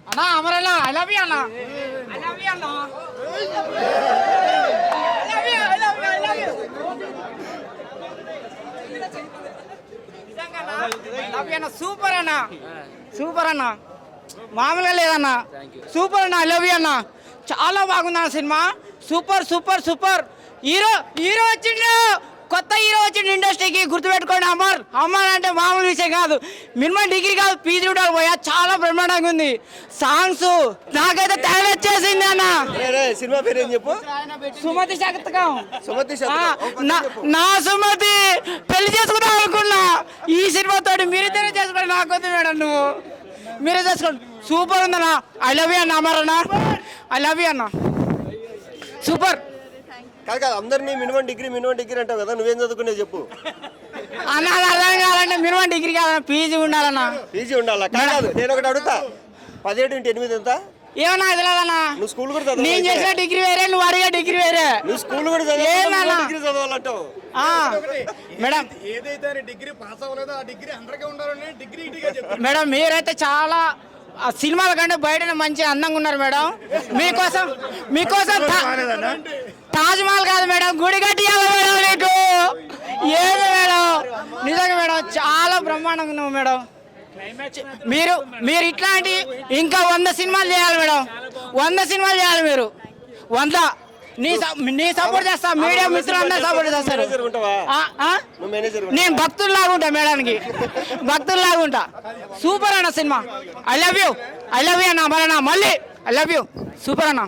అన్నా అమరన్నా I love you అన్నా I love you అన్నా సూపర్ అన్న సూపర్ అన్న మామూలుగా లేదన్న సూపర్ అన్న ఐ లవ్ యూ అన్న చాలా బాగుంది అన్న cinema super super super hero వచ్చిండు కొత్త హీరో వచ్చిండు ఇండస్ట్రీకి గుర్తుపెట్టుకోండి అమర్ అమర్ అంటే మామూలు విషయం కాదు మినిమం డిగ్రీ కాదు పీజీ కూడా పోయా చాలా బ్రహ్మాండంగా ఉంది సాంగ్స్ నాకైతే తెగ వచ్చేసింది అన్న సినిమా పేరు ఏం చెప్పు సుమతి శతకం సుమతి నా సుమతి పెళ్లి చేసుకుందాం అనుకున్నా ఈ సినిమాతో మీరిద్దరే చేసుకోండి నాకు వద్దు మేడం నువ్వు మీరే చేసుకోండి సూపర్ ఉందన్నా ఐ లవ్ యూ అన్న అమర్ అన్న ఐ లవ్ యూ అన్న సూపర్ కాదు అందరినీ మినిమం డిగ్రీ అంటావు కదా నువ్వేం చదువుకునేది చెప్పు అన్న అర్థం కావాలంటే మినిమం డిగ్రీ కావాలన్నా పీజీ ఉండాలన్నా పీజీ ఉండాలా కాదు నేను ఒకటి అడుగుతా 17 × 8 ఎంత ఏమన్నా తెలియదన్నా నువ్వు స్కూల్ కూడా చదవాలి నేను చేసిన డిగ్రీ వేరే నువ్వు అడిగే డిగ్రీ వేరే నువ్వు స్కూల్ కూడా చదవాలంటావు మేడం ఏదైతే డిగ్రీ పాస్ అవ్వలేదో ఆ డిగ్రీ అందరికీ ఉండాలని డిగ్రీ మేడం మీరైతే చాలా సినిమాల కంటే బయట మంచి అందంగా ఉన్నారు మేడం మీకోసం తాజ్ మహల్ కాదు మేడం గుడి కట్టియాలి మేడం నీకు ఏది మేడం నిజంగా మేడం చాలా బ్రహ్మాండంగా ఉన్నావు మేడం మీరు ఇట్లాంటి ఇంకా 100 సినిమాలు చేయాలి మేడం 100 సినిమాలు చేయాలి మీరు 100 నీ సపోర్ట్ చేస్తా మీడియా మిత్రులందరూ సపోర్ట్ చేస్తారు నేను భక్తుల్లాగా ఉంటా మేడానికి భక్తుల్లాగా ఉంటా సూపర్ అన్న సినిమా ఐ లవ్ యూ అన్న మళ్ళీ ఐ లవ్ యూ సూపర్ అన్న